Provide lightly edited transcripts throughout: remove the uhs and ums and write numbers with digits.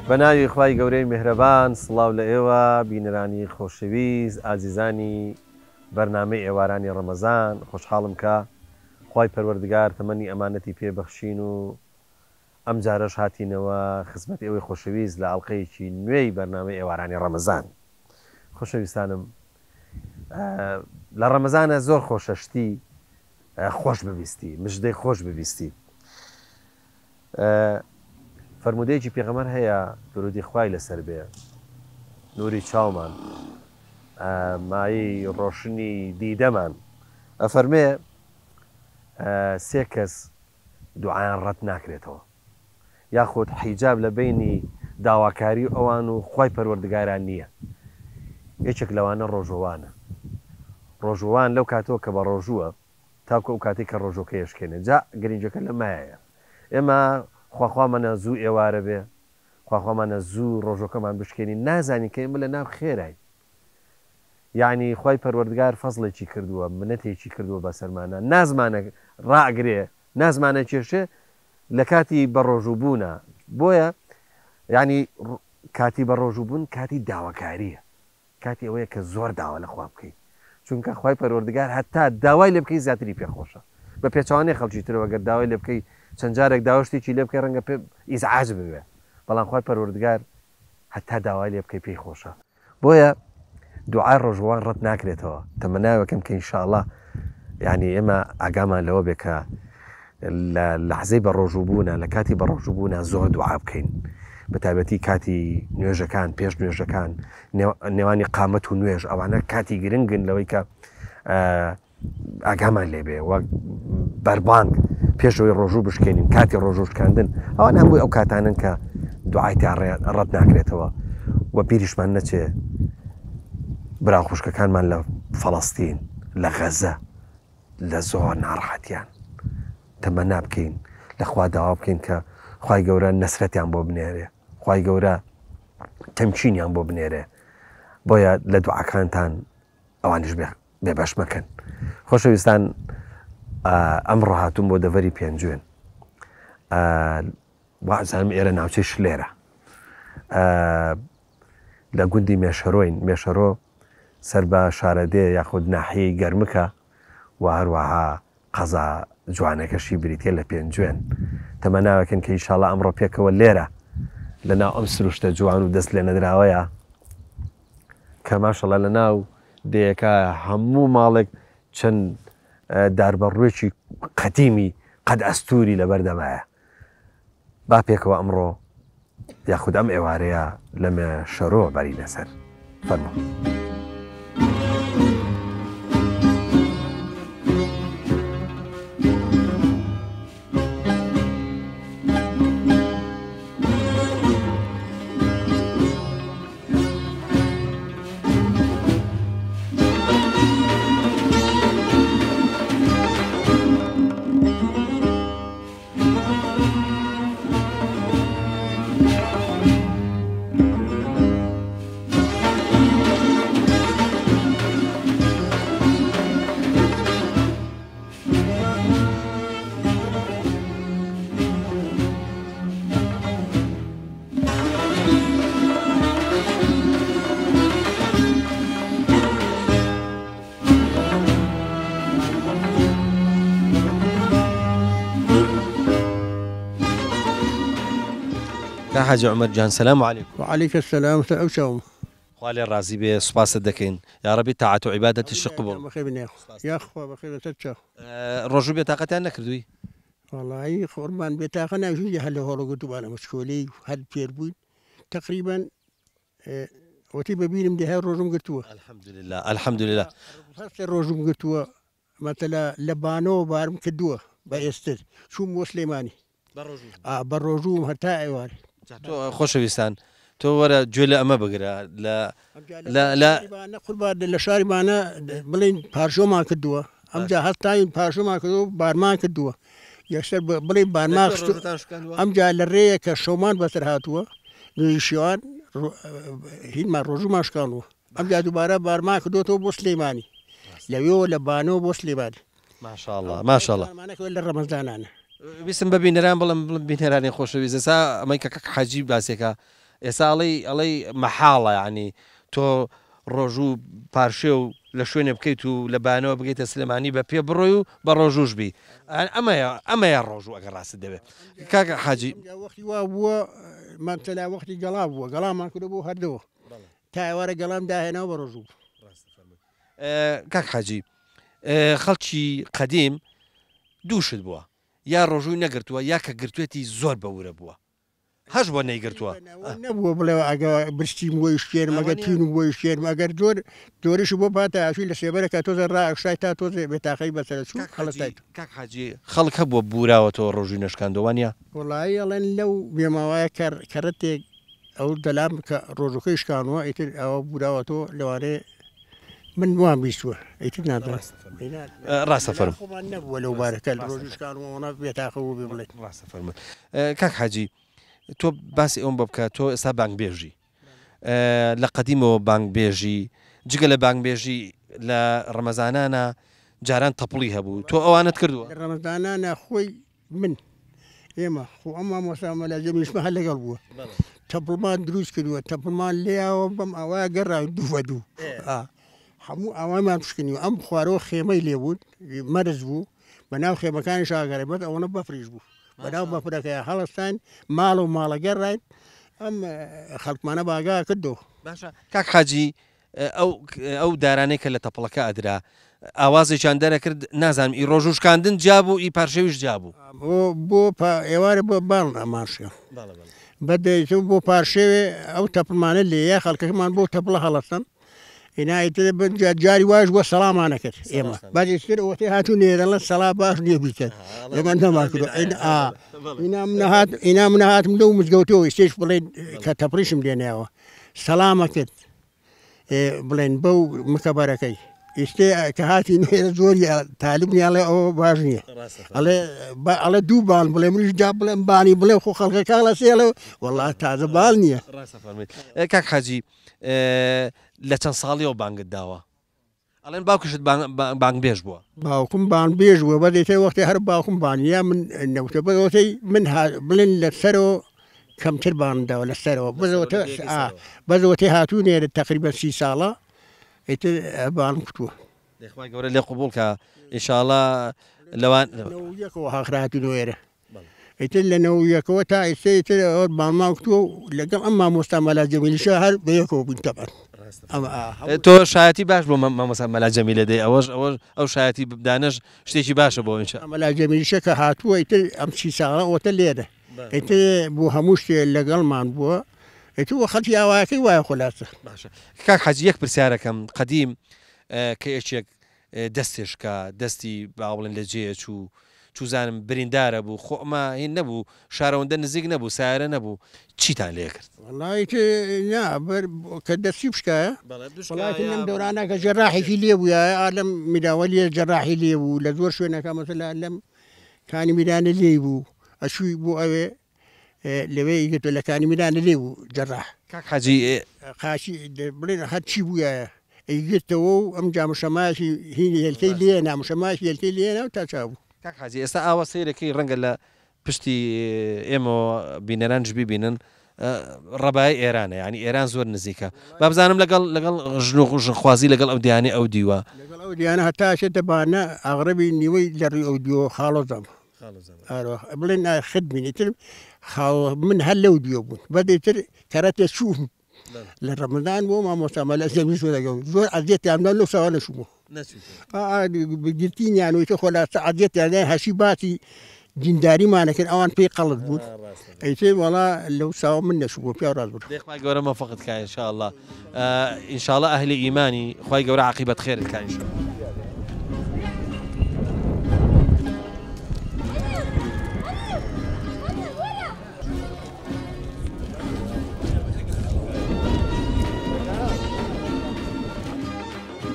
بەناوی خوای گەورەی میهرەبان سڵاو لە ئێوە بینەرانی خۆشەویست ئازیزانی بەرنامەی ئێوارانی ڕەمەزان خۆشحاڵم کە خوای پەروەردگار تەمەنی ئەمانەتی پێبەخشین و ئەم جارەش هاتینەوە خزمەت ئێوەی خۆشەویست لە ئەڵلقەیەکی نوێی بەرنامەی ئێوارانی ڕەمەزان. خۆشەویستانم لە ڕەمەزانە زۆر خۆشەشتی خۆش ببیستی مژدەی خۆش ببیستی. فەرمودەیەکی پێغەمبەر هەیە درودی خوای لەسەر بێ نوری چاومان مایی ڕۆشنی دیدەمان ئەفەرمێ سێ کەس دوعایان ڕەت ناکرێتەوە یاخود حیجاب لە بینی داواکاری ئەوان و خوای پەروەردگاران نییە. یەکێک لەوانە ڕۆژۆوانە. ڕۆژوان لەو کاتەوە کە بە ڕۆژووە تاکو ئەو کاتێک کە ڕۆژۆکە یشکێنێ جا گرنگەکە لە مایە ئێمە خواخوامانە زوو ئێوارە بێ خواخوامانە زوو ڕۆژۆکەمان بشکێنی نازانی کە ئێمە لە ناو خێرای یعنی خوای پەروەردگار فەزڵێکی کردووە منەتێکی کردووە بە سەرمانە نازمانە ڕاگرێ نازمانە کێشێ لە کاتی بە ڕۆژووبوونە بۆیە ینی کاتی بە ڕۆژووبوون کاتی داواکاریە کاتی ئەوەیە کە زۆر داوا لە خوا بکەیت چونکە خوای پەروەردگار هەتا داوای لێ بکەی زیاتری پێخۆشە بە پێچوانەی خەڵکی ترەوە گەر داوای لێ بکەی چەند جارێک داوەشتێکی لێ بکەی ڕەنگە پێ ئیزعاج ببێ بەڵام خوای پەروەردگار هەتا داوای لێ بکەی پێی خۆشە. بۆیە دوعای ڕۆژوان ڕەت ناکرێتەوە تەمەناوەکەم کە ئینشاءڵڵا ینی ئێمە ئاگامان لەوە بێ کە لە لەحزەی بە ڕۆژووبوونە لە کاتی بە ڕۆژووبوونە زۆر دوعا بکەین بەتایبەتی کاتی نوێژەکان پێش نوێژەکان نێوانی قامەت و نوێژ ئەوانە کاتی گرنگن لەوەی کە ئاگامان لێبێ وەک بەربانگ پێشەوەی ڕۆژوو بشکێنین کاتی ڕۆژوشکاندن ئەوان هەمووی ئەو کاتانن کە دوعای ڕەت ناکرێتەوە و بیریشمان نەچێ برا خوشکەکانمان لە فەڵەستین لە غەزە لە زۆر ناڕەحەتیان تەمەنا بکەین لەخوا داوا بکەین کە خوای گەورە نەسرەتیان بۆ بنێرێ خوای گەورە تەمکینیان بۆ بنێرێ بۆیە لە دوعاکانتان ئەوانش بێبەش مەکەن. خۆشەویستان ئەمڕۆ هاتووم بۆ دەڤەری پێنجوێن وازانم ئێرە ناوچەی شلێرە لە گوندی مێشەرۆین مێشەرۆ سەر بە شارەدێ یاخود ناحیەی گەرمکە و هەروەها قەزا جوانەکەشی بریتە لە پێنجوێن تەمەناوەکەن کە ئینشاڵڵا ئەمڕۆ پێکەوە لێرە لەناو ئەم سروشتە جوان و دەست لێ نەدراوەیە کە ماشەڵڵا لە ناو دەیەکە هەموو ماڵێک چەند داربەڕوێکی قەتیمی قەد ئەستوری لە بەردەمایە. با پێکەوە ئەمڕۆ یاخود ئەم ئێوارەیە لە مێشەرۆ بەرینە سەر فەرموو. حاجی عمر جان سلام علیکم. وعليك السلام وشوم. خوالي الرازي بي سباس الدكين يا ربي طاعة وعبادة الشقبول. بخير بني يا اخو بخير تتشا. الرجوع بطاقتي أنا كردوي. والله خرمان بطاقنا شو هل هو قلت أنا مشكولي هل بيربون تقريبا وتي ببين مدي هاي الرجوم قلتوه. الحمد لله الحمد لله. هسه الرجوم قلتوه مثلا لبانو بارم كدوه بيستر شو مسلماني. بالرجوم هتا ايواري. خۆشەویستان تۆ وەرە گوێ لە ئەمە بگرە لە نەقل لە شاریمانە بڵین پارشۆمان کردووە ئەمجا هەستاین پارشۆمان کردو بارمان کردووە یەکسەر بڵێ بارمان ئەمجا لە ڕێیە کە شەومان بەسەر هاتووە نوێی شێوان هینمان ڕۆژومان شکاندووە ئەمجا دووبارە بارمان کردوەوە بۆ سلەیمانی لەوێەوە لە بانەوە بۆ سلێمانی ماشاءالله ماشاءالله لە ڕەمەزانانە ویسم ببینەران بڵم بینەرانی خۆشەویست ئەسا ئەمەی کە کەک حاجی باسێکە ئێساڵی مەحاڵە ینی تۆ ڕۆژوو پارشێ و لە شوێنێ بکەیت و لە بانەوە بگەیتە سلێمانی بە پێ بڕۆی و بە ڕۆژوش بی ئەمەیە ڕۆژوو ئەگەر ڕاست دەبێت کاکە حاجی وەختی وا بووە مەمتەلا وەختی گەڵا بووە گەڵامان کردو بۆ هەردەوە تا ئێوارە گەڵام داهێناوە بە ڕۆژوو کاک حاجی خەڵکی قەدیم دووشت بووە یا ڕۆژووی نەگرتووە یا کە گرتوێتی زۆر بەورە بووە هەش بۆ نەیگرتووە نەبووە بڵێ ئەگە برستیم بۆی شێرم ئەگە تین بۆی شێرم ئەگەر زۆر دۆریش بۆ پاتە ئاشوی لە سێبەرەکە تۆزە ڕائشای تا تۆزێ بێتاقەی بەسەر چوو خەڵەتایت کاک حاجی خەڵک هەبووە بوراوەتەوە ڕۆژووی نەشکاندەوەنیە وڵایی ئەڵێن لەو بێماوایە کەڕەتێک ئەو دەلام کە ڕۆژەکەی شکانوە ئیتر ئەوە بوراوەتەوە لەوانێ من وان بیستووە ئیتر نادڕاست ڕاستە فەرم نەبووە لەو بارەکە ڕۆژشکانەوە بێتاقەوە بێ بڵێت ڕاستە فەرمت کاک حاجی تۆ باسی ئەوم بە بکە تۆ ئێستا بانگبێژی لە قەدیمەوە بانگبێژی جگە لە بانگبێژی لە ڕەمەزانانە جاران تەپڵی هەبوو تۆ ئەوانت کردووە ڕەمەزانانە خۆی من ئێمە خۆ ئەمما مۆسامە لە جەمیشمە هەر لەگەڵ بووە تەپڵمان دروست کردووە تەپڵمان لێیاوە بەم ئەوە گەڕاو دوو بە دوو هەموو ئەوانمان پشکنی و ئەم خوارەوە خێمەی لێبوون مەرز بوو بەناو خێمەکانی شاگەڕێ بەت ئەوەنە بەفریش بوو بەناو بەفرەکەی هەڵستان ماڵ و ماڵەگەڕین ئەم خەڵکمانە باگا کردەوە باشە کاک حاجی ئەو دارانەی کە لە تەپڵەکە ئەدرا ئاوازێکیان دەرەکرد نازانم ئی ڕۆژوشکاندن جابوو ئی پارشەویش جابوو بۆ ئێوارە بۆ باڵ ئەماشە بەدەیت بۆ پارشێوێ ئەو تەپڵمانە لێە خەڵکەکەمان بۆ تەپڵە هەڵستن ئینایتر جاری واش بۆ سەڵامانە کرد ئێمە بەدیتر ئۆتی هاتوو نێرە لە سەڵا باش نییە بیکرد لەگەن نەما کردو ئینا من هاتم لەو مزگەوتەوە ئێستێش بڵێن کە تەپڕیشم لێنیاوە سەلامە کرد بڵێن بەو مکەبەرەکەی ئێستێ کە هاتی نێرە زۆری تاالب نیاڵێ ئەوە باش نییە ئەڵێ دوو باڵ بڵێ منیش جا بڵێم بانی بڵێ خۆ خەڵکەکە لە سێڵە وەڵا تازە باڵ نییە کاک حاجی لە چەند ساڵیەوە بانگت داوە ئەڵێن باوکشت بانگبێژ بووە باوکم بانبێژ بووە بەدەیتەی وەختی هەر باوکم بانیا من نەوتە بەوتەی من بڵێن لەسەرەوە کەمتر بانداوە لەسەرەوە بەزەوەتی هاتوو نێرە تقریبا 30 ساڵە ئیتر بانم کتووە دەخوای گەورە لێ قوبوڵ کە ئینشاڵڵا لەوان یەکەوە هاخراتی نوێرە ئیتر لە نەوەکەوە تا ئیسەیتر ئەوە باڵما کتووە لەگەڵ ئەم مامۆستا مەلا جەمیلیشە هەر بەیەکەوە بوون تەبەن تۆ شایەتی باش بۆ مامۆستا مەلا جەمیلە دەی ئەو شایەتی بدانش شتێکی باشە بۆ ئینشا مەلا جەمیلیشە کە هاتووە ئیتر ئەم 30 ساڵە ئەوتە لێرە ئیتر بۆ هەموو شتێ لەگەڵمان بووە ئیتر خەڵکی ئاوایەکەی وایە خۆلاسە باشە کاک حاجی یەک پرسیارەکەم قەدیم کە یەکێک دەستێشکە دەستی باوڵێن لە جێ چوزانم بریندارە بوو خۆمە هین نەبوو شارەوەندە نزیک نەبوو سارە نەبوو چیتان لێ کرد کە دەستی بشکایە وڵاتی لەم دەورانە کە جەراحێکی لێ بووە لەم میداوەلیە جەراحی لێ بوو لە زۆر شوێنەکە مەسەلا لەم کانی میدانە لێ بوو ئەشووی بۆ ئەوێ لەوێ گرتو لە کانی میدانە لێ بوو جەراح کاک حاجی قاچی بڵێن هەرچی بووە ئەیگرتەوە و ئەم جامشەماشی هینی هێلکەی لێ نامشەماشی هێلکەی لێنە و تا چاوو کاک حاجی ئێستا ئاوە سیرەکەی ڕەنگە لە پشتی ئێمەوە بینەرانش ببینن ڕەبای ئێرانە ینی ئێران زۆر نزیکە با بزانم لەگەڵ ژنخوازی لەگەڵ ئەو دیانێ ئەو دیوە لەگەڵ ئەو دیانە هەتاشێتە بانە ئاغربی نیوەی لە ڕووی ئەو دیوە خاڵۆزەم بڵێن خدمینیتر من هەر لەو دیوە بوون بەدەیتر کەرەتێ چوم لە ڕەمەزان بۆ مامۆستا مەلا جەمیل زۆر عەزیەتیاندا لەو ساوە نەچوومەوە گرتینیانویتە خۆلاسە عەزیەتیان هەشی باسی دینداریمانە کرد ئەوان پێی قەڵت بوون ئەیتر وەڵا لەو ساوە من نەچوومەوە پیا ڕاست بوو دێخوای گەورە مەوفەقت کە ئینشاءڵڵا ئینشاءڵڵا ئەهلی ئیمانی خوای گەورە عاقیبەت خێرت کە ئینشاءڵڵا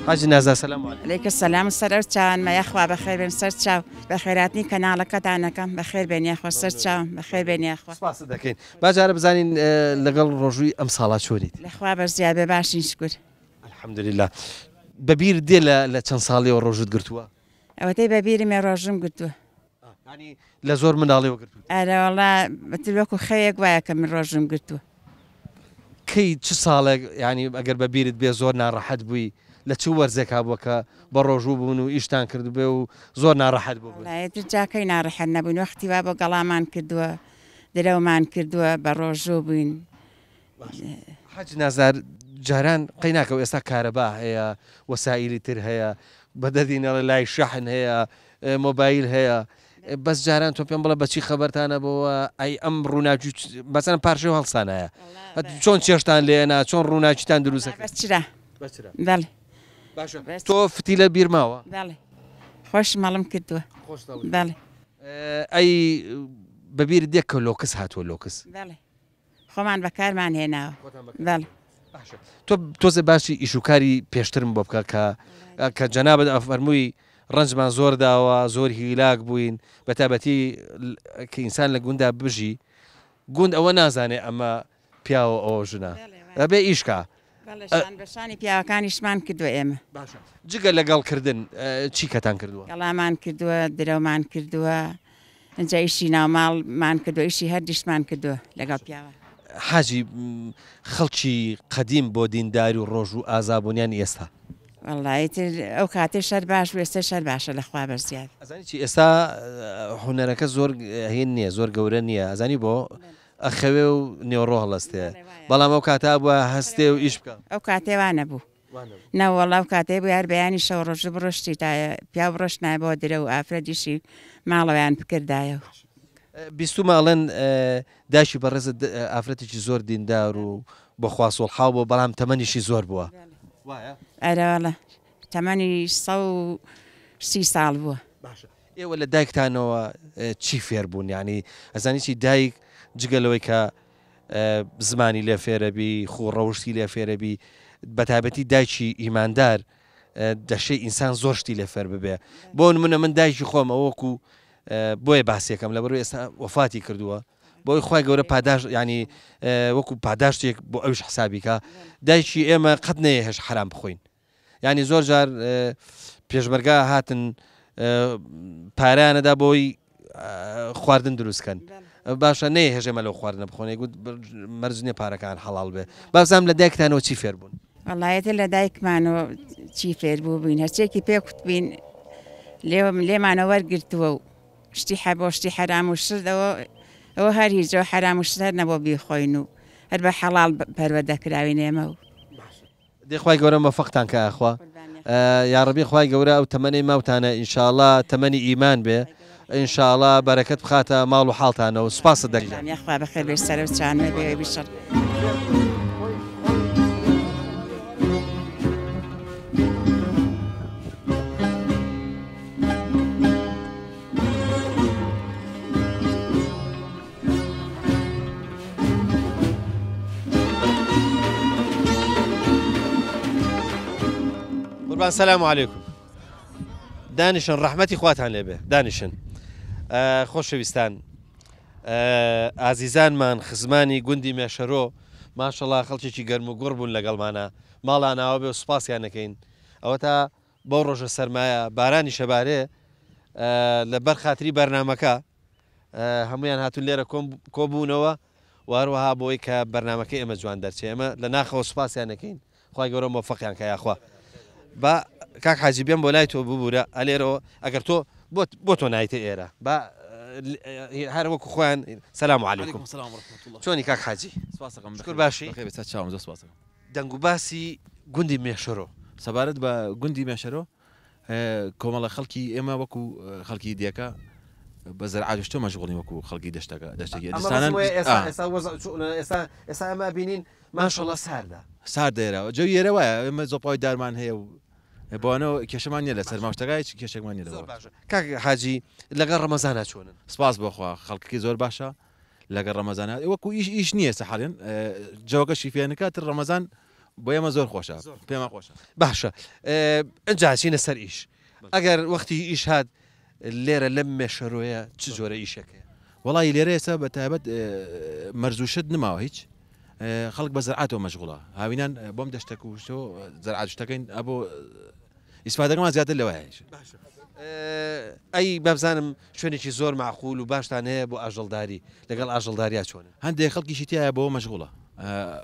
حاجی نازا سلام علیکم السلام سەر چاوان مەیەخوا بەخێر بێن سەر چاو بە خێراتنی کەناڵەکەتانەکەم بەخێر بێن یاخوا سەر چاوم بەخێر بێن یاخوا سپاس دەکەین باجارە بزانین لەگەڵ ڕۆژووی ئەم ساڵا چۆریت لەخوا بەرزیار بێ باشین شکر الحەمدولله بەبیر دێ لە چەند ساڵیەوە ڕۆژت گرتووە ئەوەتەی بەبیرمێ ڕۆژم گرتووە لە زۆر منداڵیەوە گرتووە ئەرە وەڵا بەتر وەکو خەیەک وایە کە من ڕۆژم گرتووە کەی چ ساڵێک ینی ئەگەر بە بیرت بێ زۆر ناڕەحەت بووی لە چ وەرزێکا بووە کە بە ڕۆژوو بوون و ئیشتان کرد بێ و زۆر ناڕەحەت بوو جاکەی ناڕەحەت نەبووین وەختی وا بۆ گەڵامان کردووە درەومان کردووە بە ڕۆژوو بووین. حەج نازار جاران قەی ناکەوە ئێستا کارەبا هەیە وەسائیلی تر هەیە بەدەدینەڵە لای شەحن هەیە مۆبایل هەیە بەس جاران تۆ پێم بڵە بەچی خەبەرتانە بەوە ئەی ئەم ڕووناچی بەسەن پارچە و هەڵسانایە چۆن چێشتان لێنا چۆن ڕووناچیتان دروستەکە بەچرا بەڵێ باشە تۆ فتیلە بیرماوە بەڵێ خۆش مەڵم کردووە بەڵێ ئەی بەبیر دێک کە لۆکس هاتووە لۆکس بەڵێ خۆمان بەکارمان هێناوە بەڵێ تۆ تۆزە باشی ئیشوکاری پێشترم بۆ بکە کە جەنابەت ئەفەرمووی ڕەنجمان زۆر داوە زۆر هیلاک بووین بەتابەتی کە ئینسان لە گوندا بژی گوند ئەوە نازانێ ئەمە پیاوە ئەوە ژنە ئەبێ ئیشکا بەشانی پیاوەکانیشمان کردووە ئێمە جگە لەگەڵکردن چی کەتان کردووە گەڵامان کردووە درەومان کردووە ئەجا ئیشی ناوماڵمان کردووە ئیشی هەردیشمان کردووە لەگەڵ پیاوە حاجی خەڵکی قەدیم بۆ دینداری و ڕۆژ و ئازابوونیان ئێستا وەڵایتر ئەو کاتێ شەر باش وێستە شەر باشە لە خوا بەرزیاد ئەزانی چی ئێستا هوەرەکە زۆر هێن نییە زۆر گەورە نییە ئەزانی بۆ ئەخەوێ و نێوڕۆ هەڵەستەیە بەڵام ئەو کاتا بووە هەستێ و ئیش بکە ئەو کاتێوانە بوو نەوەڵاو کاتێ بوو هەر بەیانی شەو ڕۆژ بڕشتی تایە پیا بڕۆشت نای بۆ درە و ئافرەتیشی ماڵەوەیان بکردایە بیست ماڵەن داشی بەڕێزە ئافرەتێکی زۆر دیندار و بۆ خواسۆڵحاو بۆ بەڵام تەمەنیشی زۆر بووە ئەرەوەڵە تەمەنی 130 ساڵ بووە ئێوە لە دایکتانەوە چی فێر بوون ینی ئەزانی چی دایک جگەلەوەی کە زمانی لێ فێرەبی خوڕەوشتی لێ فێرەبی بەتابەتی دایکی ئیماندار دەشەی ئینسان زۆر شتی لێ فێر ببێ بۆ منە من دایکی خۆم ئەوەکو بۆیە باسیەکەم لە بەرەوەی ئێستا وەفاتی کردووە بۆی خی گەورە پاداش ینی وەکو پاداشتێک بۆ ئەوش حسابیکە دایکی ئێمە قەت نەیە هێش حرام بخۆین ینی زۆر جار پێشمەرگا هاتن پارانەدا بۆی خواردن دروستکەن باشە نەیە هێژێمە لەو خواردنە بخۆنێ گوت مەرجنێ پارەکان حەڵال بێ بازام لە دایکتانەوە چی فێر بوون وەڵایەتە لە دایکمانەوە چی فێر بوو بووین هەرچێکی پێکوت بین لێمانە وەرگرتووە و شتی بۆ شتی حرام و شردەوە ئەوە هەر هیچەوە حرام و شتەر نەبوو بیخۆین و هەر بە حەڵال پەروەردەکراوین ئێمە و دێخوای گەورە مەفەقتان کە ئەخوا یاڕەبی خوای گەورە ئەو تەمەنەی ماوتانە ئینشاءڵڵا تەمەنی ئیمان بێ ئینشاءڵڵا بەرەکەت بخاتە ماڵ و حاڵتانە و سپاسە دەکەم یاخوا بەخێر بێ سەر و چانە بێ بیشەر سلام علیکم دانیشن ڕەحمەتی خواتان لێبێ دانیشن خۆشەویستان ئازیزانمان خزمانی گوندی مێشەرۆ ماشەڵڵا خەڵکێکی گەرم و گوڕ بوون لەگەڵمانە ماڵاناوە بێ و سوپاسیان نەکەین ئەوە تا بەو ڕۆژە سەرمایە بارانی شەبارێ لە بەر خاتری بەرنمەکە هەمویان هاتون لێرە کۆبوونەوە واروەها بۆی کە بەرنمەکە ئێمە جوان دەرچێ ئێمە لە ناخەوە سوپاسیان نەکەین خی گەورە مۆفەقیان کە یاخوا با کاک حاجی بێم بۆ لای تۆ ببوورە ئەلێرەوە ئەگەر تۆ بۆ تۆ نایتە ئێرە با هەر وەکو خۆیان سلام علیکم چۆنی کاک حاجی شکر باشی دەنگ و باسی گوندی مێشەرۆ سەبارەت بە گوندی مێشەرۆ کۆمەڵە خەڵکی ئێمە وەکو خەڵکی دیەکە بە زەرعادشتۆ مەشغوڵی وەکو خەڵکی دەشتێکی ئێستا ئەمە بینین ماشەڵڵا ساردا ساردێرەوە جە یێرە وایە ئێمە زۆپای دارمان هەیە و بۆنەوە کێشەمان نیە لە سەر ماشتەکای کێشێکمان نیە کاک حاجی لەگەڵ ڕەمەزانە چۆنن سپاس بۆخوا خەڵکی زۆر باشە لەگەڵ ڕەمەزانە وەکو ئیش نییە سەحاڵێن جەوەکەشی فێنەکەتر ڕەمەزان بۆ ئێمە زۆر خۆشە پێمە خۆشە باشە ئەنجچینە سەر ئیش ئەگەر وەختی ئیش هات لێرە لەم مێشەرۆیە چ جۆرە ئیشەکە وڵی لێرە ئێستا بە تایبەت مەرزوشت نماوە هیچ خەڵک بە زەرعاتەوە مەشغوڵە هاوینان بۆم دەشتەکە وشتەوە زەرعاتشتەکەین ئەبۆ ئیسفادەکەمان زیاتر لەوەیە ئەی بەبزانم شوێنێکی زۆر معقول و باشتان هەیە بۆ ئاژەڵداری لەگەڵ ئاژەڵداریا چۆنن هەندێک خەڵکیشی تایە بۆ مەشغوڵە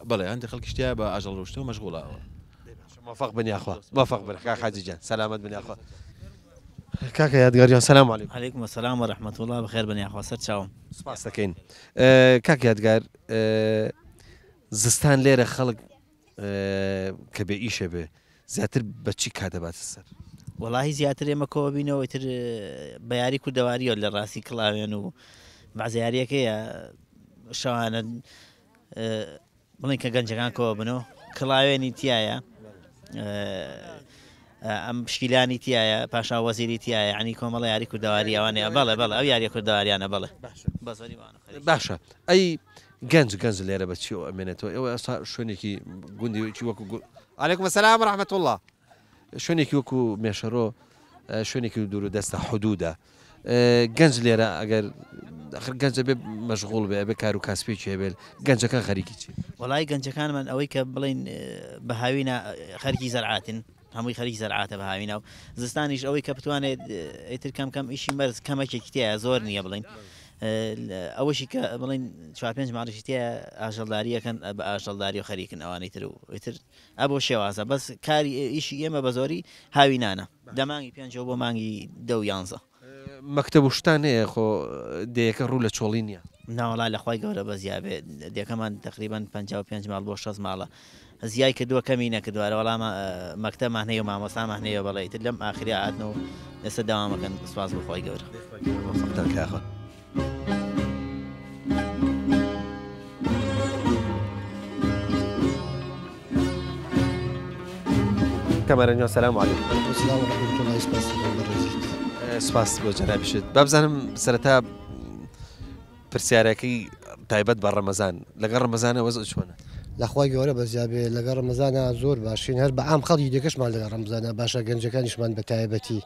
بەڵێ هەندێک خەڵکی شتیا بە ئاژەڵ ڕۆشتە و مەشغوڵە موفق بني اخوة موفق بن كاك حاجي جان سلامات بني اخوة كاك يا دقاريان السلام عليكم. عليكم السلام ورحمة الله بخير بني أخوة سر شاوم. سپاس دەکەین کاک یادگار زستان لێرە خەڵک کە بێ ئیشە بێ زیاتر بەچی کاتەباتە سەر والله زیاتر ئێمە کۆ بینەوە ئیتر بە یاری کوردەواریەوە لە ڕاستی کڵاوێن و بەعزیاریەکەیە شەوانە بڵین کە گەنجەکان کۆ بنەوە کڵاوێنی تایە ئەم پشکیلانی تایە پاشا وەزیری تایە عنی کۆمەڵە یاری کوردەواری ئەوانەیە بەڵێ بەڵێ ئەو یاریە کوردەواریانە بەڵێ باشە ئەی گەنج لێرە بە چی ئەمێنێتەوە ئێوە ئێستا شوێنێکی گوندی وەکو عەلەیکوم سەلام ڕەحمەت الله شوێنێکی وەکو مێشەڕۆ شوێنێکی دوور و دەستە حودودە گەنج لێرە ئەگەر گەنجە بێ مەشغوڵ بێ بێ کار و کاسپێکی هەبێ گەنجەکان خەریکی چی وڵای گەنجەکانمان ئەوەی کە بڵین بە هاوینە خەرکی زەرعاتن هەمووی خەریکی زەرعاتە بە هاوینە و زستانیش ئەوەی کە بتوانێت ئیتر کەم ئیشی مەرز کەمەکێکی تایە زۆر نییە بڵین ئەوەشی کە بڵین 4-5 ماڕشی تایە ئاژەڵداریەکەن بە ئاژەڵداری و خەریکن ئەوانەی تر و ئیتر ئەبۆ شێوازە بەس کاری ئیشی ئێمە بە زۆری هاوینانە دەمانگی 5 بۆ مانگی 10 مەکتەب و شتان هەیە خۆ دەیەکە ڕوو لە چۆڵی نییە ناوەڵا لەخوای گەورە بە زیابێ دەکەمان تقریبان 55 ماڵ بۆ 6 ماڵە زیای کردووە کەمی نەکردووارە وەڵام مەکتەبمان هەیە و مامۆستامان هەیە بەڵێ تر لەم ئاخری هاتنەوە ئێستا داوامەکەن سوپاس بخوای گەورە کەمەرەنجان سەلام عەلەیکوم. السلام ورحمة الله سپاس بۆ جەنابیشت با بزانم سەرەتا پرسیارەکەی تایبەت بە ڕەمەزان لەگەڵ ڕەمەزانە وەزع چۆنە؟ لەخوای گەورە بەزیابێ لەگەڵ ڕەمەزانە زۆر باشین هەر بە عام خەڵکی دیکەشمان لەگەڵ ڕەمەزانە باشە گەنجەکانیشمان بە تایبەتی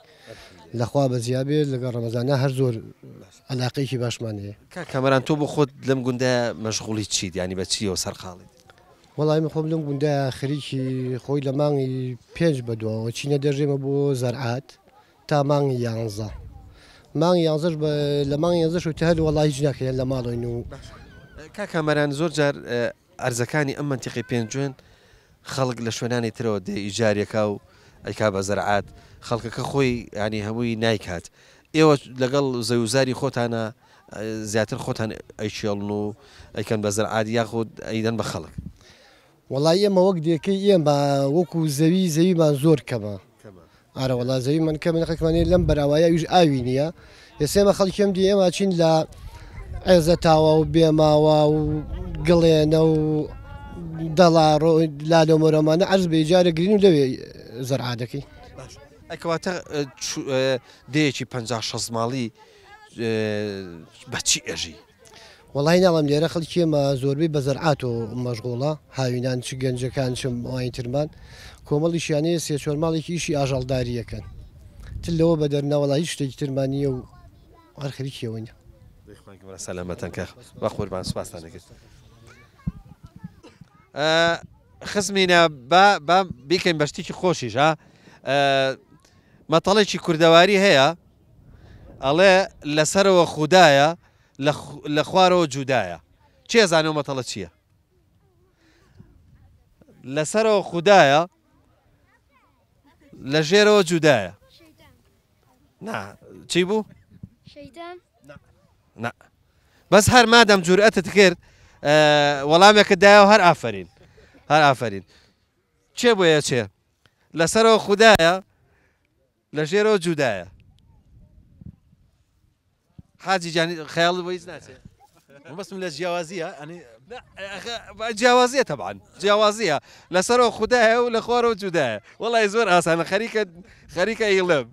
لەخوا بەزیابێ لەگەڵ ڕەمەزانە هەر زۆر عەلاقەیەکی باشمان هەیە. کامەران تۆ بۆ خۆت لەم گوندە مەشغوڵی چیت ینی بە چیەوە سەرقاڵیت؟ وەڵای من خۆم لەم گوندە خەریکی خۆی لە مانگی 5 بەدووەوە چینە دەژێمە بۆ زەرعات تا مانگی 11 مانگی 11 لە مانگی 11 تا هەر وەڵای هیچ ناکەیان لە ماڵۆین و کامەران زۆر جار ئەرزەکانی ئەم منتیقی پێنجوێن خەڵک لە شوێنانی ترەوە دێ ئیجارێکا و ئەیکا بە زەرعات خەڵکەکە خۆی ینی هەمووی نایکات ئێوە لەگەڵ زەوزاری خۆتانە زیاتر خۆتان ئەیشێڵن و ئەیکەن بە زەرعات یاخود ئەیدەن بە خەڵک وەڵای ئێمە وەک دێکەی ئێمە وەکو زەویمان زۆر کەمە ئارە وەڵا زەویمان کەمە نەخەکمانێ لەم بەراوایە ویش ئاوی نییە ئێسێمە خەڵکیم دی ئێمە چین لە عێزەتاوە و بێماوە و گڵێنە و دەڵاڕۆ لادۆمەرەمانە عەرز بە ئیجارە گرین و لەوێ زەرعاتەکەی ئەکەواتە دەیەکی 50-60 ماڵی بەچی ئەژی؟ وەڵای ناڵم لێرە خەڵکی ئێمە زۆربەی بە زەرعات و مەشغوڵە هاوینان چ گەنجەکان چم ئەوانی ترمان کۆمەڵیشیانەیە 3-4 ماڵێکی ئیشی ئاژەڵداریەکەن تر لەوە بە دەرناوەڵا هیچ شتێکی ترمانیە و هەر خەریکیەوە نیە. سەلامەتەن کە بە قوربان سوپاسان دەکەیت. خزمینە با بیکەین بەشتێکی خۆشیش ها مەتەڵێکی کوردەواری هەیە ئەڵێ لەسەرەوە خودایە لە خوارەوە جودایە چێ زانەوە مەتەڵە چییە؟ لەسەرەوە خودایە لە ژێرەوە جودایە چی بوو؟ بەس هەر مادەم جورئەتت کرد وەڵامێکە دایەوە هەر ئافرین چێ بۆیە چێ؟ لەسەرەوە خودایە لە ژێرەوە جودایە حاجی جانی خەیاڵت بۆ هیچ ناچێت بەسم لە جیاوازیە جیاوازیە طبعا جیاوازیە لەسەرەوە خودایە و لە خوارەوە جودایە وەڵای زۆر ئاسانە خەریکە ئیڵم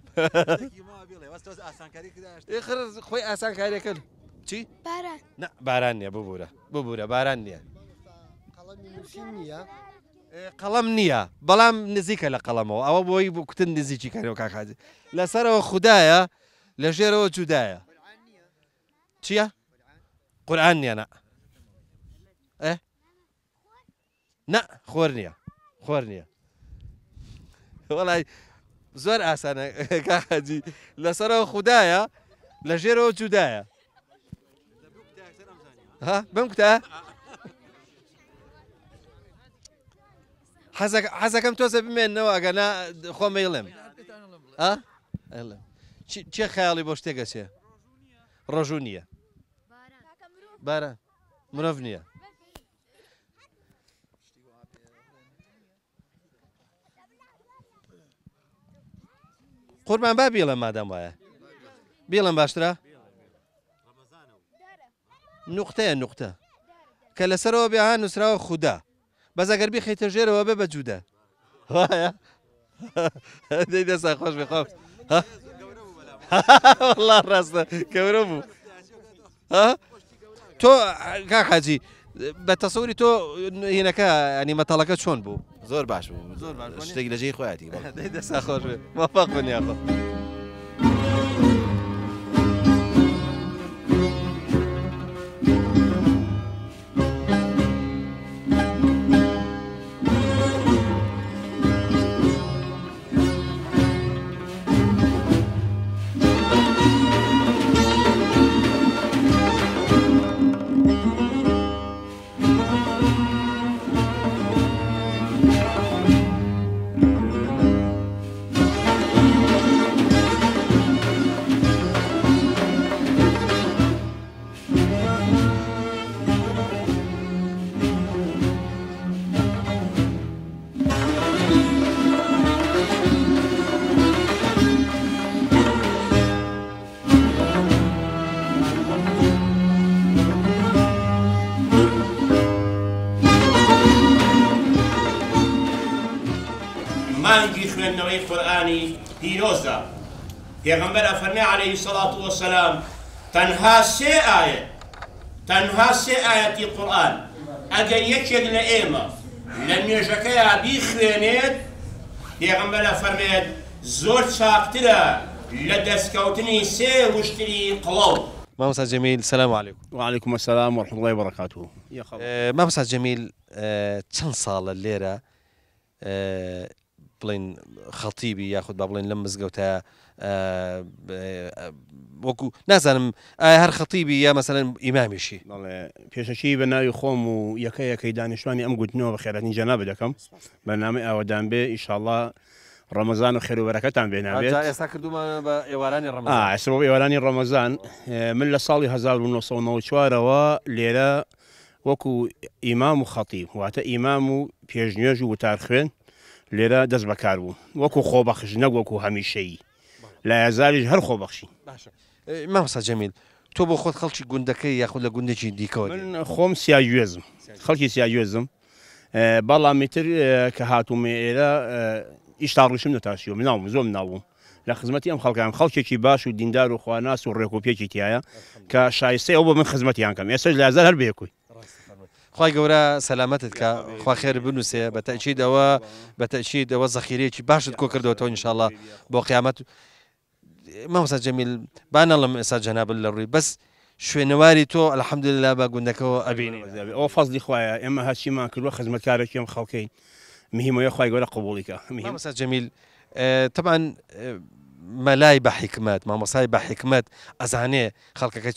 خۆی ئاسانکاریەکەن چی؟ باران نییە ببوورە باران نییە قەڵەم نییە بەڵام نزیکە لە قەڵەمەوە ئەوە بۆی بۆ کوتن نزیکی کارەوە کاکاجی لەسەرەوە خودایە لە ژێرەوە جودایە چییە؟ قورئان نییە نە خۆر نییە وەڵای زۆر ئاسانە کاکاجی لەسەرەوە خودایە لە ژێرەوە جودایە. بەم کوتە حەزەکەم تۆزە بمێننەوە ئەگەنا خۆمە ئێڵێم چێ خەیاڵی بۆ شتێکە چێ ڕۆژوو نییە باران مرۆڤ نییە قوربان با بێڵم مادام وایە بێڵم باشترە نوقتەیە نوقتە کە لەسەرەوە بێها نووسراوە خودا بەس ئەگەر بیخەیتە ژێرەوە بێ بە جوودە وایە دەی دەسا خۆش بخۆ والله ڕاستە گەورە بوو تۆ کاک حاجی بە تەسەوری تۆ هینەکە ینی مەتەڵەکە چۆن بوو زۆر باش بوو زۆر شتێک لەجێی خۆیاتی دەی دەسا خۆش بێ مەفەق بن یاخۆ مانگی خوێندنەوەی قورئانی پیرۆزە پێغەمبەر ئەفەرمێ عەلەیهی سەڵات وەسەلام تەنها سێ ئایەتی قورئان ئەگەر یەکێک لە ئێمە لە نوێژەکەیە بیخوێنێت پێغەمبەر ئەفەرمێت زۆر چاکترە لە دەستکەوتنی سێ وشتری قڵەو. مامۆستا جەمیل سەلام عەلەیکوم. وعليكم السلام ورحمة الله وبركاته. مامۆستا جەمیل چەند ساڵە لێرە بڵین خەڵتیبی یاخود با بڵین لەم مزگەوتە وەکو نازانم ئایا هەر خەڵتیبی یا مەسەلەن ئیمامیشی پێشەکی بە ناوی خۆم و یەکەیەکەی دانیشتوانی ئەم گوتنەوە بە خێرەتنی جەنابە دەکەم بەنامەی ئاوادان بێ ئیشاءڵڵا ڕەمەزان و خێروبەرەکەتان بێنابێت. ئێستا کردومانە بە ئێوارانی ڕەمەزان. ئێستا بۆ ئێوارانی ڕەمەزان من لە ساڵی 1994ەوە لێرە وەکو ئیمام و خەتیب واتە ئیمام و پێشنوێژ و وتار خوێن لێرە دەست بەکار بوو وەکو خۆبەخش نەک وەکو هەمیشەیی لە یازاریش هەر خۆبەخشی. مامۆستا جەمیل تۆ بۆ خۆت خەڵکی گوندەکەی یاخود لە گوندێکی دیکەوە من خۆم سیاگوێزم خەڵکی سیاگوێزم بەڵامی تر کە هاتوومە ئێرە ئیشتا ڕوشم نەتاشیوە مناوم زۆر مناوم لە خزمەتی ئەم خەڵکان خەڵکێکی باش و دیندار و خواناس و ڕێکوپێکی تایە کە شایستەی ئەو بە من خزمەتیان کەم ئێستاش لە یازار هەر بەیەکوی. خی گەورە سەلامەتت کە خوا خێر بنووسێ بەتەچید ئەوە زەخیرەیەکی باشت کۆ کردەوەەوە ئینشاءڵڵا بۆ قیامەت. مامۆستا جەمیل با نەڵم ئێستا جەنابل لە ڕووی بەس شوێنەواری تۆ ئەلحەمدوللا بە گوندەکەەوە ئەبینی ئەوە فەزلی خوایە ئێمە هەچیمان کردووە خزمەتکارێکی ئەم خەڵکەی مهمەیە خی گەورە قبوڵیکە. مامۆستا جەمیل طبعاً مەلای بە حکمت مامۆسای بە حکمت ئەزانێ خەڵکەکە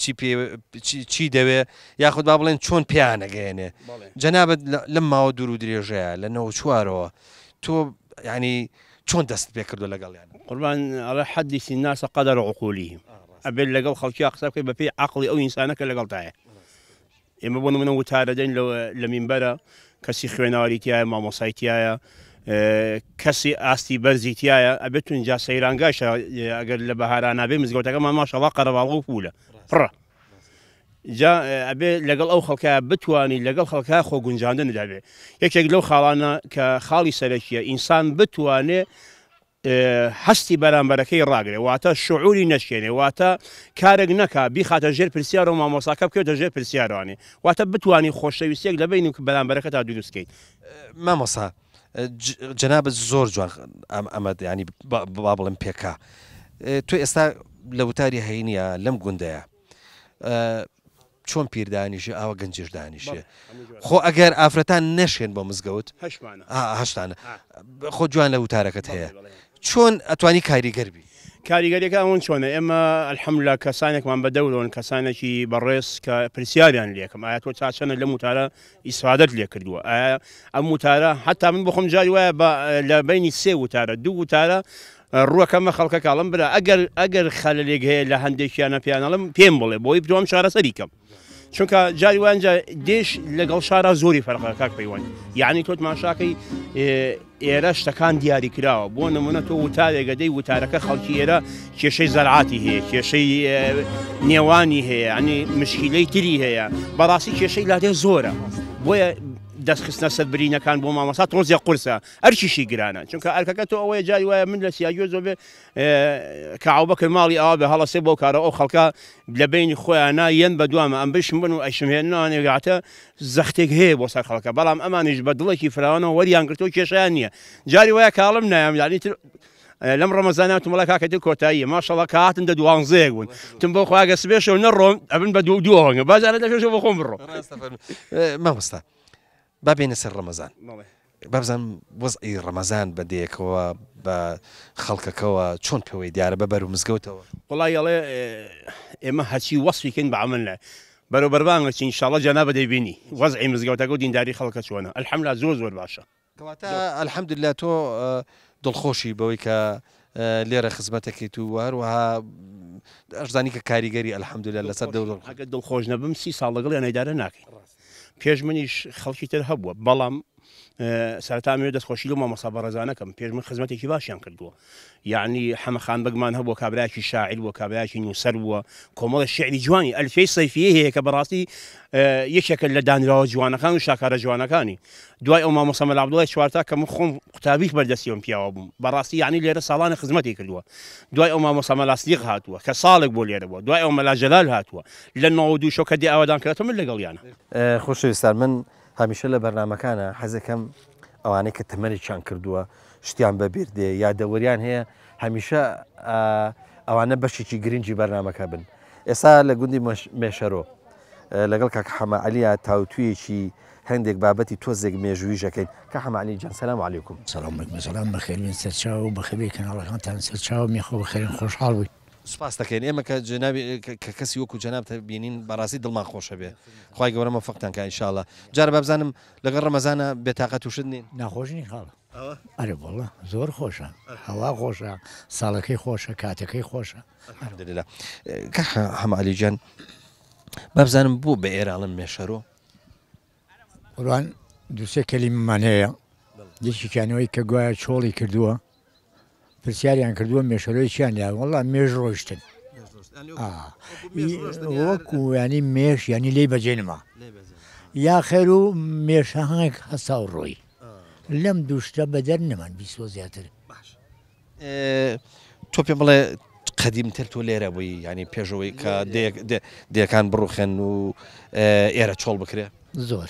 چی دەوێ یاخود با بڵێن چۆن پیانەگەێنێ جەنابەت لەم ماوە دوور و درێژەیە لە 94ەوە تۆ ینی چۆن دەست پێ کردو لەگەڵیان قوربان ئەڵێ حەدیث الناس قدر عقولهم ئەبێت لەگەڵ خەڵکی قسە بکەی بەپێی عەقڵی ئەو ئینسانەکە لەگەڵتایە. ئێمە بۆ نمونە وتارە دەین لە مینبەرە کەسی خوێنەوەری تایە مامۆسای تایە کەسی ئاستی بەرزی تایە ئەبێت اینجا سەیرانگاشە ئەگەر لە بەهارانە بێ مزگەوتەکەمان ماشەڵڵا قەرەباڵغ و پولە پڕە جا ئەبێ لەگەڵ ئەو خەڵکە بتوانی لەگەڵ خەڵکە خۆ گونجاندن دەبێت. یەکێک لەو خاڵانە کە خاڵی سەرەکیە ئینسان بتوانێ هەستی بەرامبەرەکەی ڕاگرێ واتە شعوری نەشکێنێ واتە کارێک نەکا بیخاتە ژێر پرسیار و مامۆساکە بکەوتە ژێر پرسیارانێ واتە بتوانی خۆشەویستێک لە بینی بەرامبەرەکە تا دروستکەیت. مامۆستا جەنابەت زۆر جوان ئەمە ینی با بڵم پێکا تۆ ئێستا لە وتاری هەینە لەم گوندەیە چۆن پیردانیشی ئاوە گەنجش دانیشێ خۆ ئەگەر ئافرەتان نەشێن بۆ مزگەوت هەشتانە خۆ جوان لە وتارەکەت هەیە چۆن ئەتوانی کاریگەربی کاریگەریەکان چۆنە ئێمە الحەمدوللا کەسانێکمان بەدەورۆن کەسانێکی بەڕێز کە پرسیاریان لێکم ئایا تۆ چاچەنە لە موتارە ئیسفادەت لێ کردووە ئایا ئەم موتارە حتا من بخۆم جاری وایە لە بینی سێ وتارە دوو وتارە ڕووەکەمە خەڵکە کاڵم برا ئەگەر خەلەلێک هەیە لە هەندێکیانە پیانەڵم پێم بڵێ بۆی بدوام چارەسەری کەم چونکە جاری وانجا دێش لەگەڵ شارە زۆری فەرقە کاک پەیوەند یعنی تۆ تماشاکەی ئێرە شتەکان دیاری کراوە بۆ نمونە تۆ وتارێکە دەی وتارەکە خەڵکی ئێرە کێشەی زەرعاتی هەیە کێشەی نێوانی هەیە ینی مشکیلەی تری هەیە بەڕاستی کێشەی لادێ زۆرە بۆیە دەستخستنە سەربرینەکان بۆ مامەسا تۆزیە قورسە ئەرکیشی گرانە چونکە ئەرکەکە تۆ ئەوەیە جاری وایە من لە سیاگوێ زۆ بێ کەعوبەکە ماڵی ئەوە بێ هەڵەسێ بۆ کارە ئەو خەڵکە لە بینی خۆیانە یەن بە دوامە ئەم بشم بن و ئەشم هێنانێگاتە زەختێک هەیە بۆ سەر خەڵکە بەڵام ئەمانیش بە دڵێکی فراوانەوە وەریان گرتۆ کێشیان نییە جاری وایە کاڵم نایام یانی لەم ڕەمەزانە تمڵە کاکەتی کۆتاییە ماشەڵە کاتن دە دوانزەیەک بوون تم بۆ خواگە سبێشەوە نەڕۆم ئەبن بە دووەنگە بازارە دەفێشەوە بۆ خۆم بڕۆ مامۆستا با بێنە سەر ڕەمەزان بابزان وەزعی ڕەمەزان بەدەیەکەوە بە خەڵکەکەەوە چۆن پێوەی دیارە بە بەر و مزگەوتەوە وڵای ئەڵێ ئێمە هەچی وەسفیکەین بە عمل لە بەرەبەربانگەچی ئینشاڵڵا جەنابە دەیبینی وەزعی مزگەوتەکە و دینداری خەڵکە چۆنە الحەمدوللا زۆر باشە کەواتە الحەمدوللا تۆ دڵخۆشی بەوەی کە لێرە خزمەتەکەیت و هەروەها ئەشزانی کە کاریگەری الحەمدوللا لەسەر دەوڵەت ئەگە دڵخۆش نەبم 30 ساڵ لەگەڵ یان ئیدارە ناکەین پێش منیش خەڵکی تر هەبووە بەڵام سەرتامێ دەستخۆشی لە مامۆستا بەڕێزانەکەم پێش من خزمەتێکی باشیان کردووە یعنی هەمەخان بەگمان هەبووە کابراایکی شاعر بووە کابراایکی نووسەر بووە کۆمەڵە شعری جوانی ئەلفەی سەیفیە هەیە کە بەڕاستی یەکێکە لە دانراوە جوانەکان و شاکارە جوانەکانی دوای ئەو مامۆستا مەلا عەبدوڵڵای چوارتا کە من خۆم قوتابیش بەردەستیەوەم پیاوە بووم بەڕاستی یعنی لێرە ساڵانە خزمەتی کردووە دوای ئەو مامۆستا مەلا سیدیق هاتووە کە ساڵێک بۆ لێرە بووە دوای ئەو مەلا جەلال هاتووە لە 92 شۆ کە دی ئاوادان کردێتەوە من لەگەڵیانە خۆشەویستان من هەمیشە لە بەرنامەکانە حەزەکەم ئەوانەی کە تەمەنێکیان کردووە شتیان بەبیر دێ یادەوەریان هەیە هەمیشە ئەوانە بەشێکی گرنگی بەرنامەکە بن ئێستا لە گوندی مێشەرۆ لەگەڵ کاک حەما عەلیە تاوتویەکی هەندێک بابەتی تۆزێک مێژوویژەکەین کە حەما عەلی جان سەلام عەلەیکوم سەلام عەلەیکوم سەلام بەخێربێن سەرچاو و بەخێبێ کەناڵەکانتان چاو میخۆ بەخێرن خۆشحاڵ بووی سپاس دەکەین ئێمە کە جنابی کە کەسی وەکو جەنابتە بینین بەڕاستی دڵمان خۆشە بێ خوای گەورە مەوفەقتان کە ئینشاءڵڵا جارە بابزانم لەگەڵ ڕەمەزانە بێتاقەت تووشت نین ناخۆش نین خاڵە ئەرێ وەڵڵا زۆر خۆشە هەوا خۆشە ساڵەکەی خۆشە کاتەکەی خۆشە الحەمدوللا کە حەما عەلی جان بابزانم بۆ بە ئێراڵم مێشەرۆ وڵان دووسێ کەلیمەمان هەیە یەکێکیانەوەی کە گوایە چۆڵی کردووە پرسیاریان کردووە مێشەرۆی چیان لا وەڵا مێژ ڕۆیشتن وەکو ینی مێش ینی لێی بەجێنما یا خێر و مێشەهانێک هەستا و ڕۆی لەم دووشتە بەدەر نەمان بیست زیاتر تۆ پێ بڵێ قەدیمتر تۆ لێرە بووی ینی پێشەوەی کە دەیەکان بڕوخێن و ئێرە چۆڵ بکرێ زۆر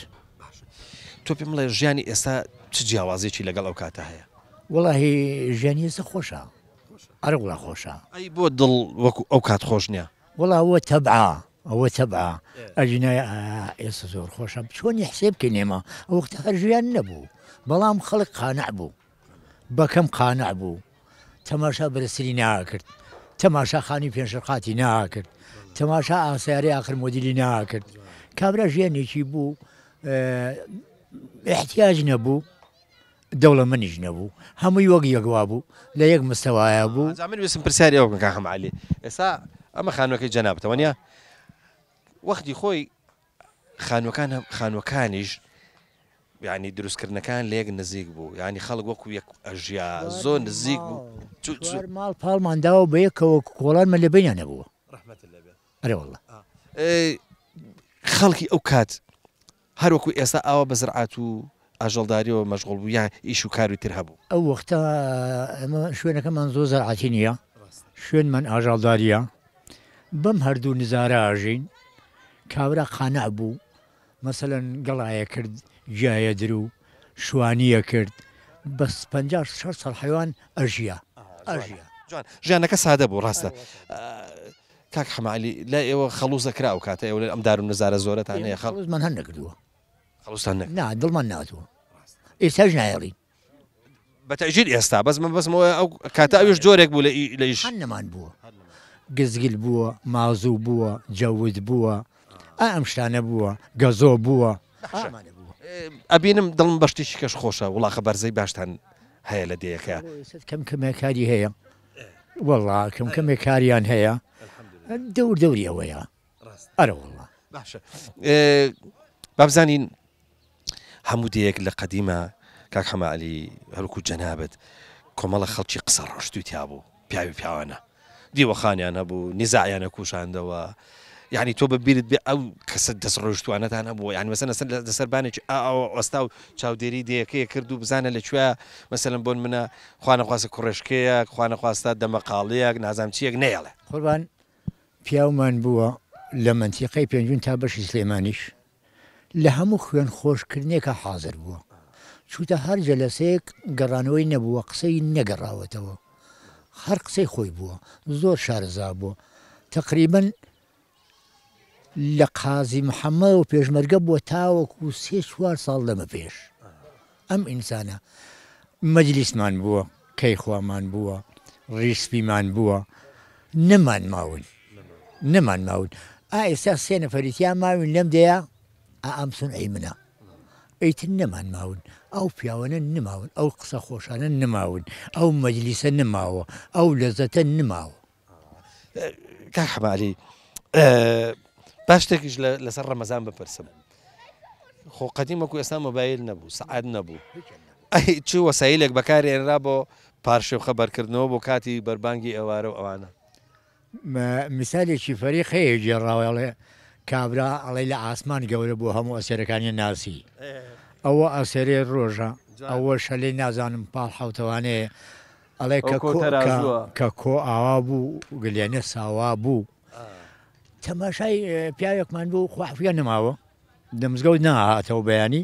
تۆ پێم بڵێ ژیانی ئێستا چ جیاوازێکی لەگەڵ ئەو کاتە هەیە وەڵاهی ژیانی ئێستا خۆشە ئەرە وڵا خۆشە ئەی بۆ دڵ وەکو ئەو کات خۆش نییە وڵا ئەوە تەبعا ئەوە تەبعا ئەجنای ئێستا زۆر خۆشە چۆنی حسێ بکەین ئێمە ئەو وەختە هەر ژیان نەبوو بەڵام خەڵک قانع بوو بەکەم قانع بوو تەماشا بەرزتری ناکرد تەماشا خانی پێنجڕقاتی ناکرد تەماشا ئاسیاری ئاخر مۆدیلی ناکرد کابرا ژیانێکی بوو احتیاج نەبوو دەوڵەمەندیش نەبوو هەمووی وەک یەکوا بوو لە یەک مستەوایە بوو من ویستم پرسیاری ئەو کاک حەما عەلی ئێستا ئەمە خانووەکەی جەنابەتەوە نییە وەختی خۆی خانووەکانیش یعنی دروستکردنەکان لە یەک نزیک بوو یعنی خەڵک وەکو یەک ئەژیا زۆر نزیک بوو ماڵ پاڵمانداوە بە یەکەوە کۆڵانمە لە بینیان نەبووە ئەرێ وەڵڵا خەڵکی ئەو کات هەروەکو ئێستا ئاوە بە زرعات و ئاژەڵداریەوە مەشغوڵ بوو یا ئیش و کاروی تر هەبوو ئەو وەختە ئەمە شوێنەکەمان زۆر زەرعاتی نییە شوێنمان ئاژەڵداریە بەم هەردوو نزارە ئاژین کابرا قانع بوو مەسەلەن گەڵایە کرد جایە در و شوانیە کرد بەس 56 ساڵ حیوان ئەژیا جوان ژیانەکە سادە بوو ڕاستە کاک حەما عەلی لا ئێوە خەڵوز دەکرا و کاتە ئێوە ئەم دار و نزارە زۆرەتان هەیە خەڵوزمان هەر نەکردووە خەڵوزتان نا دڵمان ناتوە ئێستاش نایەڵین بەتەجیر ئێستا بەسمەوە ئەو کاتە ئەوش جۆرێک بوو لە ئیش هەنەمان بووە گزگل بووە مازوو بووە جەود بووە ئەم شتانە بووە گەزۆ بووە ئەبینم دڵم بەشتێکی کەش خۆشە وڵاخە بەرزەی باشتان هەیە لە دەیەکە کەم کەمێکاری هەیە وەڵا کەم کاریان هەیە دەوری ئەوەیە ئەرە وڵا باشە بابزانین هەموو دەیەک لە قەدیمە کاک حەماعەلی هەروکو جەنابەت کۆمەڵە خەڵکی قسە ڕۆشتوی تیا بوو پیاوی پیاوانە دیوەخانیان هەبوو نیزاعیانە کوشاندەوە یعنی تۆ ببیرت بێ ئەو کەسە دەست ڕۆژتوانەتان هەبووە یعنی مەسەن دەسەربانێکی ئەوەستا و چاودێری دەیەکەیە کرد و بزانە لەکوێ مەسەلەن بۆن منە خوانەخواستە کوڕێشکەیەک خوانەخواستە دەمەقاڵەیەک نازام چیەک نەیەڵێ قوربان پیاومان بووە لە منتیقەی پێنجون تا بەشی سلێمانیش لە هەموو خوێن خۆشکردنێکە حاضر بووە چوتە هەر جەلەسەیەک گەڕانەوەی نەبووە قسەی نەگەڕاوەتەوە هەر قسەی خۆی بووە زۆر شارەزا بووە تقریباً لە قازی محەممەد و پێشمەرگە بووە تاوەکو 3-4 ساڵ لەمە پێش ئەم ئینسانە مەجلیسمان بووە کەیخوامان بووە ڕیسپیمان بووە نەمان ماون ئێستا 3 نەفەریتیان ماوین لەم دەیە ئەم سونعی منە ئەیتر نەمان ماون ئەو پیاوانە نماون ئەو قسە خۆشانە نماون ئەو مەجلیسە نماوە ئەو لەزەتە نماوە کاک حەماعەلی باش شتێکیش لەسەر ڕەمەزان بپرسم خۆ قەدیم وەکو ئێستا مۆبایل نەبوو سەعات نەبوو ئەی چ وەسایلێک بەکارهێنرا بۆ پارشێ و خەبەرکردنەوە بۆ کاتی بەربانگی ئەوارە و ئەوانە مثالێکی فەریق هەیە جێڕاوەڵێ کابرا ئەڵێ لە ئاسمان گەورە بۆ هەموو ئەسێرەکانی ناسی ئەوە ئەسێرێ ڕۆژە ئەوە شەلەی نازانم پاڵ حوتەوانەیە ئەڵێ کە کۆ ئاوا بوو گلێنە ساوا بوو تەماشای پیاوێکمان بوو خوافیان نەماوە دەمزگەوت ناهاتەوە بەیانی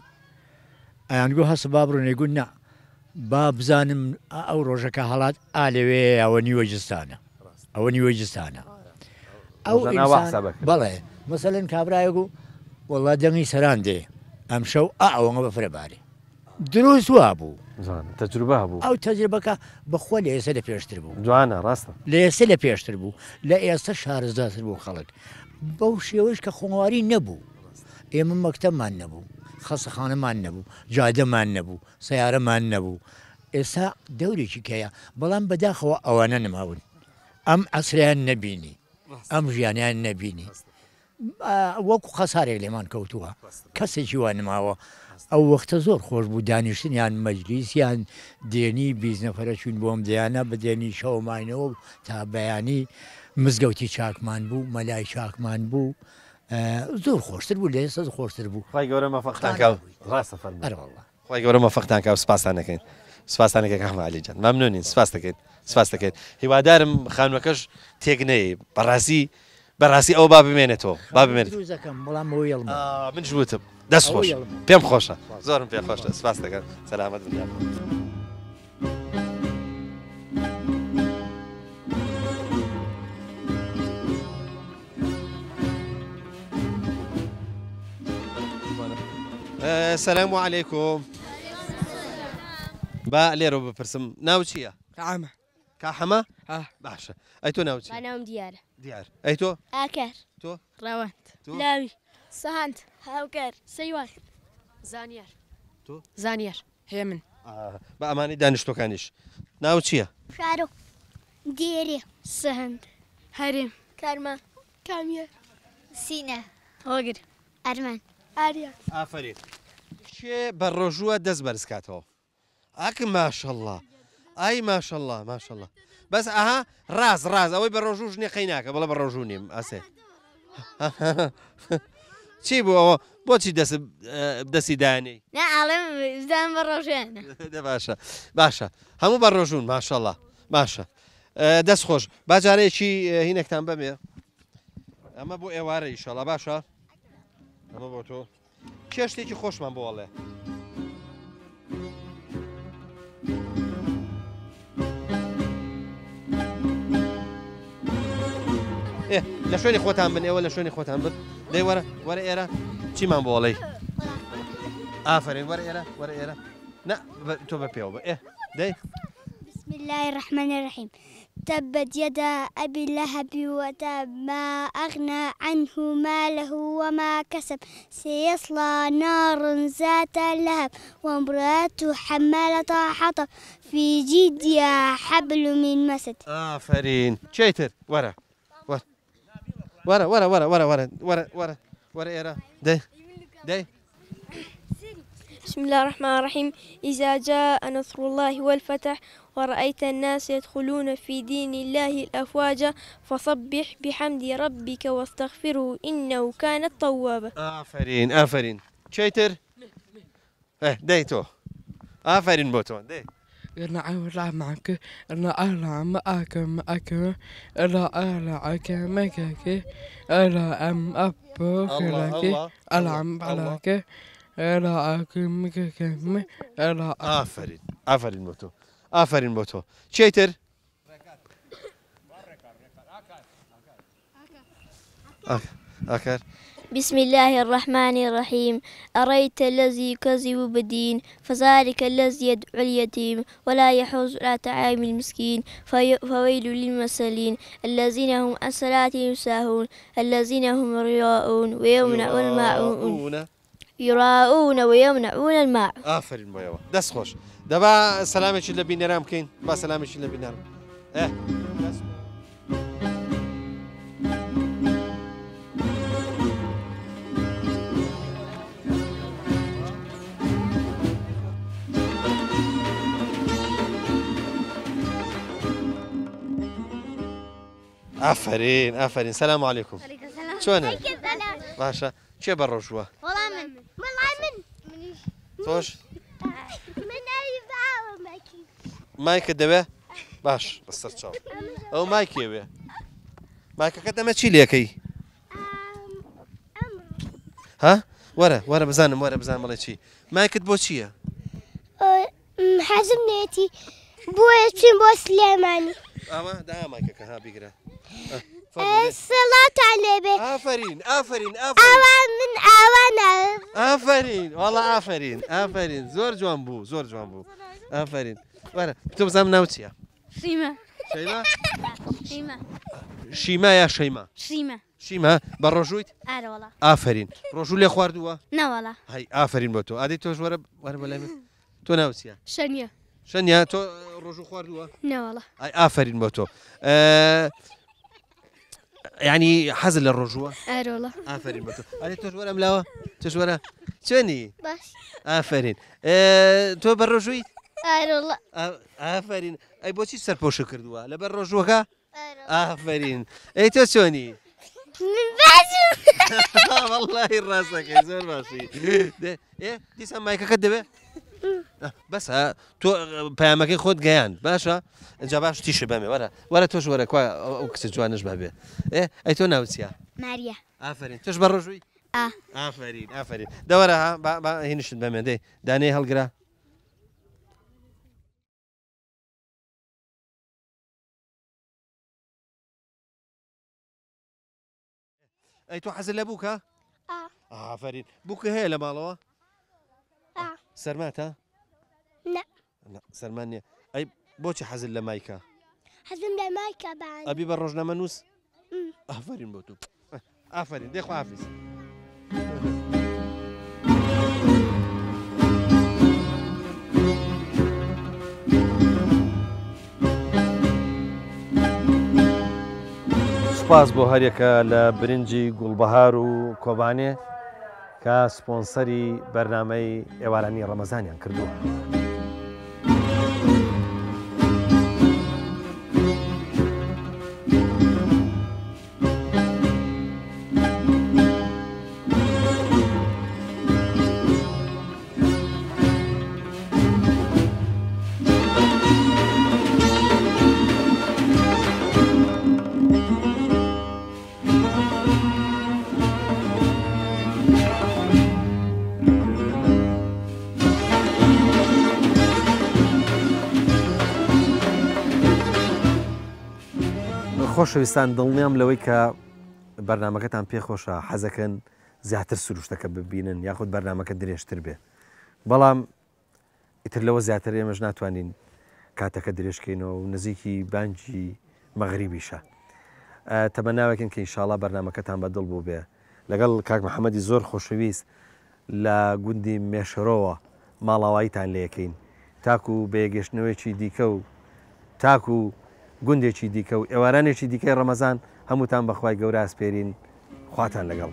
ئەیانگو هەست با بڕونێگوون نا با بزانم ئەو ڕۆژەکە هەڵات ئالەوێ ئەوە نیوەجستانە ئەوە نیوەجستانە ئەو بەڵێ مەسەلەن کابرایەگو وەڵا دەنگی سەران دێ ئەم شەو ئەوەنگە بەفرەبارێ دروست وا بوو تەجروبە بوو ئەو تەجربەکە بەخۆ لە ئێستا لە پێشتر بوو جوانە ڕاستە لە ئێستا لە پێشتر بوو لە ئێستا شارەزاتر بوو خەڵک بەو شێوەش کە خۆواری نەبوو ئێمە مەکتەبمان نەبوو خەسەخانەمان نەبوو جادەمان نەبوو سەیارەمان نەبوو ئێستا دەورێکی کەیە بەڵام بەداخەوە ئەوانە نەماون ئەم ئەسریان نەبینی ئەم ژیانیان نەبینی وەکو خەسارێک لێمان کەوتووە کەسێکی وان نماوە ئەو وەختە زۆر خۆش بوو دانیشتنیان مەجلیسیان دێنی 20 نەفەرە چوون بۆم دیانە بەدێنی شەومانەوە تا بەیانی مزگەوتی چاکمان بوو مەلای چاکمان بوو زۆر خۆشتر بوو لە ئێستا خۆشتر بوو خی گەورە مەفەقتانکە ڕاستە خی گەورە مەفەقتانکە و سپاسان دەکەین سپاسانەکە کاک حەماعەلی جان مەمنونین سپاس دەکەین هیوادارم خانووەکەش تێک نەیە بەڕاستی ئەوە با بمێنێتەوە من ژوتم دەست خۆش پێم خۆشە زۆرم پێ خۆشە سپاس دەکەم سەلامەت بن السلام عليكم با لێرە بپرسم ناو چییە؟ كعمة كحمە؟ باشە ئەی تۆ ناو چییە؟ ناوم دیارە دیار ئەی تۆ؟ ئاکار تۆ؟ ڕەوەند لاوی سەهاند هاوکار سەیوان زانیار تۆ؟ زانیار هێمن بە ئەمانی دانیشتۆکانیش ناو چییە؟ شارۆ دیێرێ سەهند هەرێم کارمە کامیە سینە هۆگر ئەرمان ئاریا ئافرین شێ بە ڕۆژووە دەست بەرزکاتەوە ئاکە ماشەڵڵا ئای ماشەڵڵا ماشەڵڵا بەس ئەها ڕاز ئەوەی بە ڕۆژوو ژنێ قەی ناکە بەڵە بە ڕۆژوو نیم ئەسێ چی بوو ئەوە بۆچی دەستی دانەی نەعاڵم زدان بە ڕۆژێنە باشە هەموو بە ڕۆژوون ماشەڵڵا باشە دەست خۆش باجارەیەکی هینێکتان بەمێ ئەمە بۆ ئێوارە ئیشەڵڵا باشە ئەمە بۆ تۆ کێشتێکی خۆشمان بۆڵێ لە شوێنی خۆتان بن ئێوە لە شوێنی خۆتان بن دەی وەرە ئێرە چیمان بۆڵێ ئافرین وەرە ئێرە نە تۆ بە پێوە بە داي بسم الله الرحمن الرحيم تبت يدا أبي لهب وتاب ما أغنى عنه ماله وما كسب سيصلى نارا ذات لهب وامرأته حمالة حطب في جيدها حبل من مسد. آفرين شيتر ورا ورا ورا ورا ورا ورا ورا ورا ورا إيرا داي بسم الله الرحمن الرحيم إذا جاء نصر الله والفتح ورأيت الناس يدخلون في دين الله الأفواجا فصبح بحمد ربك واستغفره إنه كان توابا. آفرين شيتر دايتو آفرين بوتو داي أنا أولى معك أنا أولى معك أنا أولى معك أنا أم أبو لك ألعب عليك أنا أكمل أنا آفرين بوتو شيتر آخر بسم الله الرحمن الرحيم أرأيت الذي يكذب بالدين فذلك الذي يدعو اليتيم ولا يحوز على طعام المسكين فويل للمصلين الذين هم عن صلاتهم ساهون الذين هم يراءون ويمنعون الماء. آفرين بويا دست خوش دابا سلامش اللي بينرام كاين با سلامش اللي بينرام آفرين السلام عليكم. شلونك؟ باشا شي بالرجوة؟ والله من توش؟ مايك دبه؟ باش بس تشوف أو مايك يبه مايك كده ما تشيل يا كي ها ورا بزانم والله شي مايك تبوشيا حازم نيتي بو سليماني ده مايك ها بيقرا الصلاة على النبي. آفرين أوان من أوانا. آفرين زور جوان بو آفرين ورا تو بزام ناوتيا شيما بالرجويت والله آفرين رجول يا خواردوا لا والله هاي آفرين بوتو هذه توش ورا بلا تو ناوتيا شنيا تو رجول خواردوا لا والله هاي آفرين بوتو يعني حزل الرجوع والله آفرين بوتو هذه توش ورا ملاوة توش ورا شني بس آفرين تو بالرجويت والله آفرين أي بوشي سرپوش کردوا لبر رجوعك آفرين أي تو شوني والله راسك زور ماشي دي سمايك كدبه بس تو پیامکی خود گیان باشه جوابش تیشه بمه ورا توش ورا کوا او کس جوانش بابه ای تو ناوسیا ماريا آفرین توش برروجوی آفرین دوره ها با هینش بمه دی دانی هالگرا ای تو حزل لبوك ها آفرین بوك هي لمالوا سرمات ها لا سرمانية أي بوشي حزن لمايكا بعد أبي برجنا منوس آفرين بوتو آفرين ديخو حافظ سپاس بۆ هەرێکە لە برنجی گوڵبەهار و کۆبانێ کە سپۆنسەری بەرنامەی ئێوارانی ڕەمەزانیان کردووە. خۆشەویستان دڵنیام لەوەی کە بەرنمەکەتان پێخۆشە حەزەکەن زیاتر سروشتەکە ببینن یاخود بەرنمەکە درێژتر بێ بەڵام ئیتر لەوە زیاتر ئێمەش ناتوانین کاتەکە درێژکەینەوە و نزیکی بانجی مەغریبیشە. تەمەناوێکن کە ئینشاڵڵا بەرنامەکەتان بەدڵ بوو بێ لەگەڵ کاک محەممەدی زۆر خۆشەویست لە گوندی مێشرەوە ماڵاواییتان لەکەین تاکو بەیەگەشتنەوەیکی دیکە و تاکو گوندێکی دیکە و ئێوارانێکی دیکەی ڕەمەزان هەمووتان بەخوای گەورە ئاسپێرین خواتان لەگەڵ.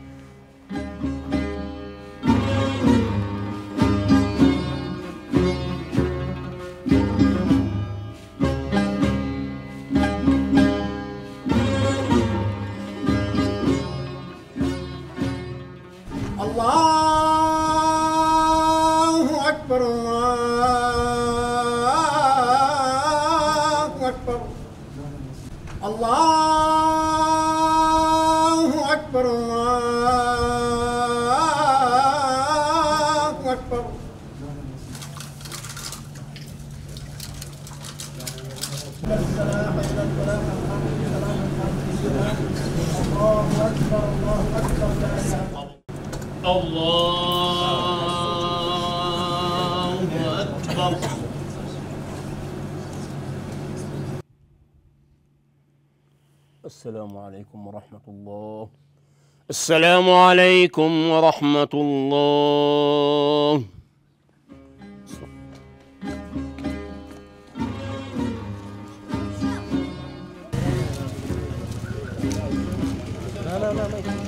السلام عليكم ورحمة الله. السلام عليكم ورحمة الله. لا لا لا